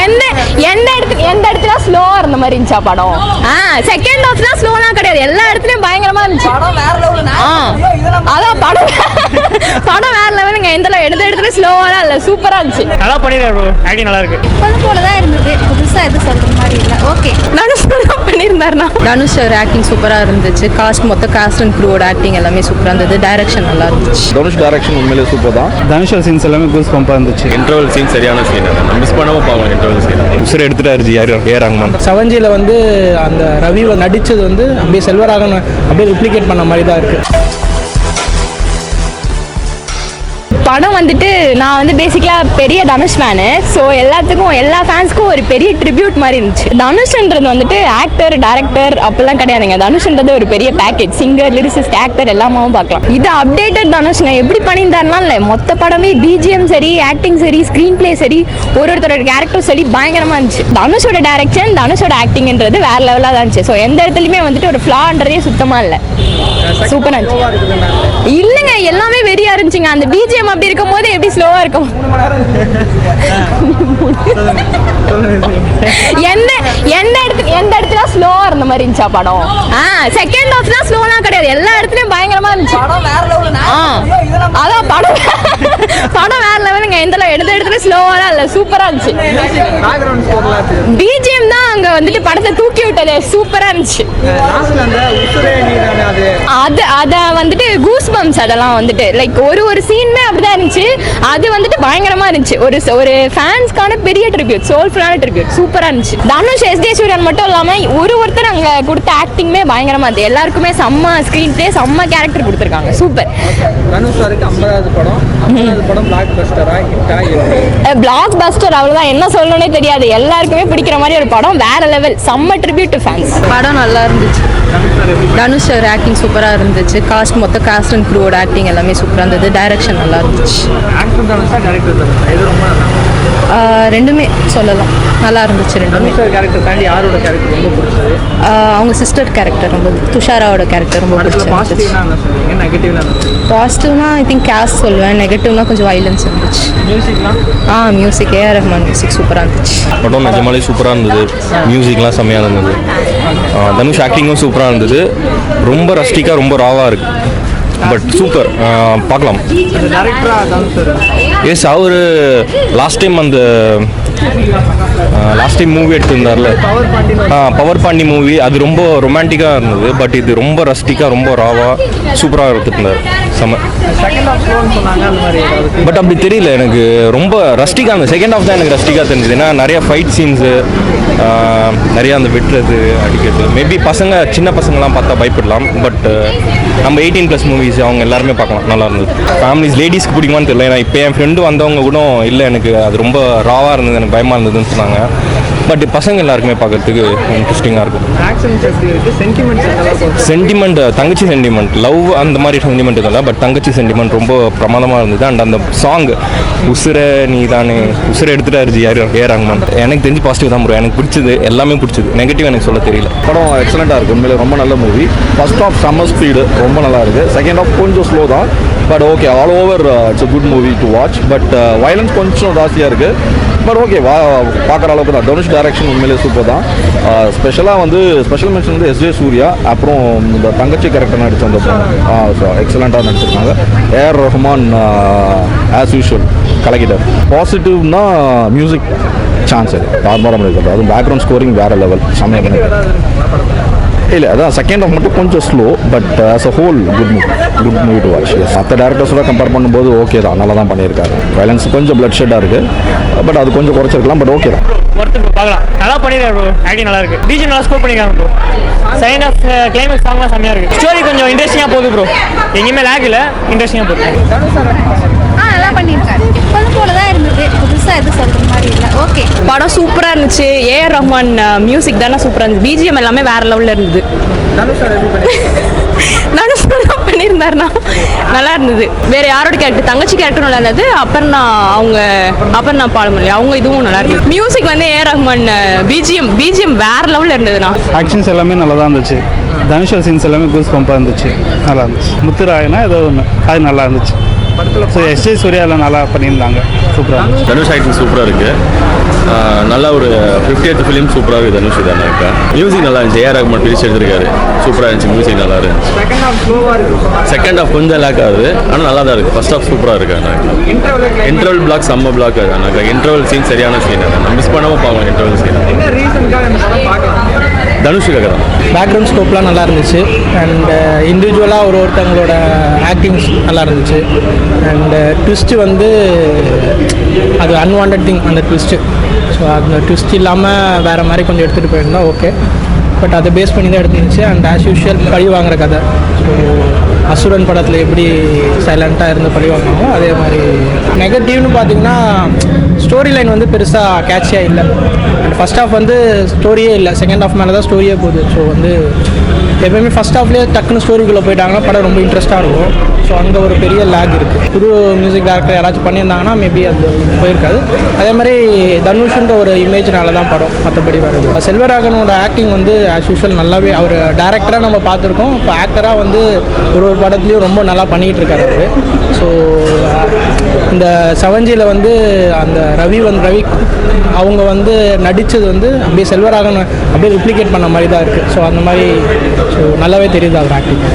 எந்த எந்த இடத்துல ஸ்லோவா இருந்த மாதிரி இருந்துச்சா படம்? செகண்ட் ஹாஃப்லாம் ஸ்லோலாம் கிடையாது, எல்லா இடத்துலயும் பயங்கரமா இருந்துச்சு. அதான் படம் வேற லெவலுங்க. எந்த இடத்துல ஸ்லோவாலாம் இல்ல, சூப்பரா இருந்துச்சு. நல்லா பண்ணிருக்காரு, ஆக்டிங் நல்லா இருக்கு. போலதான் இருந்தது, புதுசா எதுவும் சொல்ற மாதிரி இல்ல. ஓகே, தனுஷ் பண்ணியிருந்தாருனா தனுஷ் அவர் ஆக்டிங் சூப்பரா இருந்துச்சு. மொத்த காஸ்ட் அண்ட் க்ரூவோட ஆக்டிங் எல்லாமே சூப்பரா இருந்தது. டைரக்ஷன் நல்லா இருந்துச்சு. தனுஷ் டைரக்ஷன் உண்மையிலே சூப்பர் தான். தனுஷ் சீன்ஸ் எல்லாமே கூஸ் பம்பா இருந்துச்சு. இன்டர்வல் சீன் சரியான சீன், மிஸ் பண்ணாம பாவம். இன்டர்வல் சீன் உசுரை எடுத்துட்டாரு ஏ ரஹ்மான். செவஞ்சில வந்து அந்த ரவி நடிச்சது வந்து அப்படியே செல்வராகவன் அப்படியே ரிப்ளிகேட் பண்ண மாதிரி தான் இருக்கு. படம் வந்துட்டு நான் வந்து பேசிக்கலா பெரிய தனுஷ் ஃபேனு. ஸோ எல்லா ஃபேன்ஸ்க்கும் ஒரு பெரிய ட்ரிபியூட் மாதிரி இருந்துச்சு. தனுஷ்ன்றது வந்துட்டு ஆக்டர் டைரக்டர் அப்பெல்லாம் கிடையாதுங்க. தனுஷ்ன்றது ஒரு பெரிய பேக்கேஜ், சிங்கர் லிரிசிஸ்ட் ஆக்டர் எல்லாமாவும் பார்க்கலாம். இது அப்டேட்டட் தனுஷ்ங்க. எப்படி பண்ணியிருந்தாருனா இல்லை, மொத்த படமே பிஜிஎம் சரி, ஆக்டிங் சரி, ஸ்க்ரீன் பிளே சரி, ஒருத்தரோட கேரக்டர் சரி பயங்கரமா இருந்துச்சு. தனுஷோட டைரக்ஷன் தனுஷோட ஆக்டிங்ன்றது வேற லெவலாக தான் இருந்துச்சு. ஸோ எந்த இடத்துலையுமே வந்துட்டு ஒரு ஃப்ளான்றதே சுத்தமா இல்லை, சூப்பரா இருந்துச்சு. இல்லைங்க, எல்லாமே வெறியா இருந்துச்சுங்க. அந்த பிஜிஎம் அப்படி இருக்கும் போது எப்படி ஸ்லோவா இருக்கும்? எந்த இடத்துல ஸ்லோவா இருந்த மாதிரி இருந்துச்சா படம்? செகண்ட் ஹாஃப்லாம் ஸ்லோலாம் கிடையாது, எல்லா இடத்துலயும் பயங்கரமா இருந்துச்சு. அதான் படம் வேற லெவலுங்க. எந்த இடத்துல ஸ்லோவாலாம் இல்ல, சூப்பரா இருந்துச்சு. பிஜிஎம் தான் அங்க வந்துட்டு படத்தை தூக்கி விட்டது, சூப்பரா இருந்துச்சு. அத வந்துட்டு கூஸ் பம்ப்ஸ், அதெல்லாம் வந்துட்டு லைக் ஒரு சீனுமே அப்படிதான் இருந்துச்சு. அது வந்துட்டு பயங்கரமா இருந்துச்சு. ஒரு ஃபேன்ஸ்க்கான பெரிய ட்ரிபியூட், சோல்ஃபுல்லான ட்ரிபியூட், சூப்பரா இருந்துச்சு. தனுஷ் எஸ். சூரியன் மட்டும் இல்லாம ஒருத்தர் அங்க கொடுத்த ஆக்டிங்குமே பயங்கரமா இருந்துச்சு. எல்லாருக்குமே செம்ம ஸ்கிரீன் பிளே, செம்ம கேரக்டர் கொடுத்துருக்காங்க, சூப்பர். தனுஷ் சாருக்கு 50வது படம் பிளாக் பஸ்டரா ஹிட்டா? பிளாக் பஸ்டர் அவ்வளவுதான், என்ன சொல்லணும்னே தெரியாது. எல்லாருக்குமே பிடிக்கிற மாதிரி ஒரு படம், வேற லெவல், செம்ம ட்ரிபியூட் டு ஃபேன்ஸ். படம் நல்லா இருந்துச்சு. தனுஷ் அவர் ஆக்டிங் சூப்பரா இருந்துச்சு. மொத்த காஸ்ட் அண்ட் க்ரூவோட ஆக்டிங் எல்லாமே சூப்பரா இருந்தது. டைரக்ஷன் நல்லா இருந்துச்சு. ஆக்டர் தனுஷா டைரக்டர் தனுஷா இது ரொம்ப ரெண்டுமே சொல்லலாம், நல்லா இருந்துச்சு. ரெண்டுமே கேரக்டர் தாண்டி யாரோட கேரக்டர் ரொம்ப பிடிச்சது? அவங்க சிஸ்டர் கேரக்டர் ரொம்ப, துஷாராவோட கேரக்டர் ரொம்ப பிடிச்சது. பாசிட்டிவ்னா ஐ திங்க் கேஸ் சொல்லுவேன். நெகட்டிவ்னா கொஞ்சம் வைலன்ஸ் இருந்துச்சு. மியூசிக் ஏஆர் ரஹ்மான் மியூசிக் சூப்பராக இருந்துச்சு. படம் நிஜமாலே சூப்பராக இருந்தது. மியூசிக்லாம் செம்மையாக இருந்தது. தனுஷ் ஆக்டிங்கும் சூப்பராக இருந்தது. ரொம்ப ரஸ்டிக்காக, ரொம்ப ராவாக இருக்குது, பட் சூப்பர், பார்க்கலாம். எஸ், அவர் லாஸ்ட் டைம் மூவி எடுத்திருந்தார்ல, பவர் பாண்டி மூவி, அது ரொம்ப ரொமான்டிக்காக இருந்தது. பட் இது ரொம்ப ரஸ்டிக்காக, ரொம்ப ராவாக சூப்பராக எடுத்துருந்தார். செம்ம. பட் அப்படி தெரியல எனக்கு, ரொம்ப ரஸ்டிக்காக இருந்தது. செகண்ட் ஹாஃப் தான் எனக்கு ரஸ்டிக்காக தெரிஞ்சது. ஏன்னா நிறைய ஃபைட் சீன்ஸு, நிறையா அந்த வெட்டுறது, அடிக்கிறது. மேபி சின்ன பசங்கள்லாம் பார்த்தா பயப்படலாம். பட் நம்ம 18+ மூவிஸ் அவங்க எல்லாருமே பார்க்கலாம், நல்லா இருந்தது. ஃபேமிலிஸ், லேடிஸ்க்கு பிடிக்குமான்னு தெரியல. ஏன்னா இப்போ என் ஃப்ரெண்டு வந்தவங்க கூட இல்லை, எனக்கு அது ரொம்ப ராவாக இருந்தது, எனக்கு பயமாக இருந்ததுன்னு சொன்னாங்க. பட் பசங்க எல்லாருக்குமே பார்க்கறதுக்கு இன்ட்ரெஸ்டிங்காக இருக்கும். சென்டிமெண்ட், தங்கச்சி சென்டிமெண்ட், லவ் அந்த மாதிரி சென்டிமெண்ட் இல்லை. பட் தங்கச்சி சென்டிமெண்ட் ரொம்ப பிரமாதமாக இருந்தது. அண்ட் அந்த சாங் உசுரை நீ தானே, உசுரை எடுத்துட்டாரு ஏ ரஹ்மான். எனக்கு தெரிஞ்சு பாசிட்டிவ் தான் ப்ரோ. எனக்கு பிடிச்சது, எல்லாமே பிடிச்சது. நெகட்டிவ் எனக்கு சொல்ல தெரியல. படம் எக்ஸலண்ட்டாக இருக்குது, உண்மையிலே ரொம்ப நல்ல மூவி. ஃபர்ஸ்ட் ஆஃப் செம்ம ஸ்பீடு, ரொம்ப நல்லா இருக்குது. செகண்ட் ஆஃப் கொஞ்சம் ஸ்லோ தான், but okay, all over it's a good movie to watch. But violence கொஞ்சம் ஜாஸ்தியாக இருக்குது, பட் ஓகே, பார்க்குற அளவுக்கு தான். தனுஷ் டைரக்ஷன் உண்மையிலே சூப்பர் தான். ஸ்பெஷலாக வந்து ஸ்பெஷல் மென்ஷன் வந்து எஸ். சூர்யா, அப்புறம் இந்த தங்கச்சி கேரக்டர் நடித்த அந்த எக்ஸலண்ட்டாக நடிச்சிருக்காங்க. ஏஆர் ரஹ்மான் ஆஸ் யூஷுவல் கலக்கிட்டார். பாசிட்டிவ்னா மியூசிக் சான்ஸ் அது தார்மாரம் இருக்கிறது. அதுவும் பேக்ரவுண்ட் ஸ்கோரிங் வேறு லெவல், செம்மையாக பண்ணியிருக்காரு. இல்லை, அதான் செகண்ட் ஆஃப் மட்டும் கொஞ்சம் slow, but as a whole good movie to watch. மற்ற டேரக்டர்ஸோட கம்பேர் பண்ணும்போது ஓகே தான், நல்லா தான் பண்ணியிருக்காரு. வயலன்ஸ் கொஞ்சம் பிளட் ஷெட்டாக இருக்குது, பட் அது கொஞ்சம் குறைச்சிருக்கலாம், பட் ஓகே தான். பார்க்கலாம், நல்லா பண்ணிருக்காரு ப்ரோ. ஆக்டிங் நல்லா இருக்கு. டிஜி நல்லா ஸ்கோர் பண்ணிருக்காங்க ப்ரோ. செகண்ட் ஆஃப் கிளைமேக்ஸ் சாங்லாம் செம்மையாக இருக்குது. ஸ்டோரி கொஞ்சம் இன்ட்ரெஸ்டிங்காக போகுது ப்ரோ. எங்கேயுமே லேக் இல்லை, இன்ட்ரெஸ்டிங்காக போகுது. நல்லா பண்ணியிருக்காரு. போலதான் இருந்தது, புதுசா எதுவும் சொல்ற மாதிரி இல்லை. ஓகே, படம் சூப்பரா இருந்துச்சு. ஏஆர் ரஹ்மான் மியூசிக் தானே சூப்பரா இருந்துச்சு. பிஜிஎம் எல்லாமே வேற லெவல்ல இருந்தது. தனுஷ் பண்ணியிருந்தாருனா நல்லா இருந்தது. வேற யாரோட கேரக்டர், தங்கச்சி கேரக்டர் நல்லா இருந்தது. அப்பர்ணா பாலமல்லி அவங்க இதுவும் நல்லா இருந்தது. மியூசிக் வந்து ஏஆர் ரஹ்மான், பிஜிஎம் வேற லெவல்ல இருந்ததுண்ணா. ஆக்ஷன்ஸ் எல்லாமே நல்லா தான் இருந்துச்சு. தனுஷ் சீன்ஸ் எல்லாமே கூஸ் பம்பா இருந்துச்சு, நல்லா இருந்துச்சு. முத்துராயனா ஏதோ ஒன்று, அது நல்லா இருந்துச்சு. ஸோ எஸ்ஜே சூர்யாவில் நல்லா பண்ணியிருந்தாங்க, சூப்பராக இருந்துச்சு. தனுஷ் ஆக்டிங் சூப்பராக இருக்குது. நல்ல ஒரு 50th ஃபிலிம் சூப்பராக இருக்குது தனுஷ் தானே இருக்கா. மியூசிக் நல்லா இருந்துச்சு, ஏஆர் ரஹ்மான் பிரிச்சு எடுத்திருக்காரு, சூப்பராக இருந்துச்சு, மியூசிக் நல்லா இருந்துச்சு. செகண்ட் ஹாஃப் கொஞ்சம் லேக் ஆகுது, ஆனால் நல்லா தான் இருக்குது. ஃபர்ஸ்ட் ஹாஃப் சூப்பராக இருக்கு. ஆனால் இன்டர்வல் பிளாக் செம்ம பிளாக் அது. ஆனால் இன்டர்வல் சீன் சரியான சீன், அதை நான் மிஸ் பண்ணாமல் பார்க்கலாம். இன்டர்வல் சீன் தனுஷுக்காக தான். பேக்ரவுண்ட் ஸ்கோப்லாம் நல்லா இருந்துச்சு. அண்ட் இண்டிவிஜுவலாக ஒருத்தவங்களோட ஆக்டிங்ஸ் நல்லா இருந்துச்சு. அண்டு ட்விஸ்ட்டு வந்து அது அன்வான்ட் திங், அந்த ட்விஸ்ட்டு. ஸோ அந்த ட்விஸ்ட் இல்லாமல் வேறு மாதிரி கொஞ்சம் எடுத்துகிட்டு போயிருந்தா ஓகே. பட் அதை பேஸ் பண்ணி தான் எடுத்துருந்துச்சு. அண்ட் ஆஸ் யூஷுவல் பழி வாங்குற கதை. ஸோ அசுரன் படத்தில் எப்படி சைலண்ட்டாக இருந்து பழி வாங்கினாங்களோ அதே மாதிரி. நெகட்டிவ்னு பார்த்தீங்கன்னா ஸ்டோரி லைன் வந்து பெருசாக கேட்சியாக இல்லை. அண்ட் ஃபஸ்ட் ஹாஃப் வந்து ஸ்டோரியே இல்லை, செகண்ட் ஹாஃப் மேலே தான் ஸ்டோரியே போகுது. ஸோ வந்து எப்போயுமே ஃபஸ்ட் ஹாஃப்லேயே டக்குன்னு ஸ்டோரிக்குள்ளே போயிட்டாங்கன்னா படம் ரொம்ப இன்ட்ரெஸ்ட்டாக இருக்கும். ஸோ அங்கே ஒரு பெரிய லேக் இருக்குது. புது மியூசிக் டேரக்டர் யாராச்சும் பண்ணியிருந்தாங்கன்னா மேபி அது போயிருக்காது. அதே மாதிரி தனுஷ்ன்ற ஒரு இமேஜ்னால தான் படம், மற்றபடி வருது. செல்வராகனோட ஆக்டிங் வந்து ஆஸ் யூஷுவல் நல்லாவே, அவர் டேரக்டராக நம்ம பார்த்துருக்கோம், இப்போ ஆக்டராக வந்து ஒரு படத்துலையும் ரொம்ப நல்லா பண்ணிகிட்டு இருக்காரு அவர். ஸோ இந்த செவஞ்சியில் வந்து அந்த ரவி அவங்க வந்து நடித்தது வந்து அப்படியே செல்வராகன் அப்படியே ரிப்ளிகேட் பண்ண மாதிரி தான் இருக்குது. ஸோ அந்த மாதிரி ஸோ நல்லாவே தெரியுது அவர் ஆக்டிங்.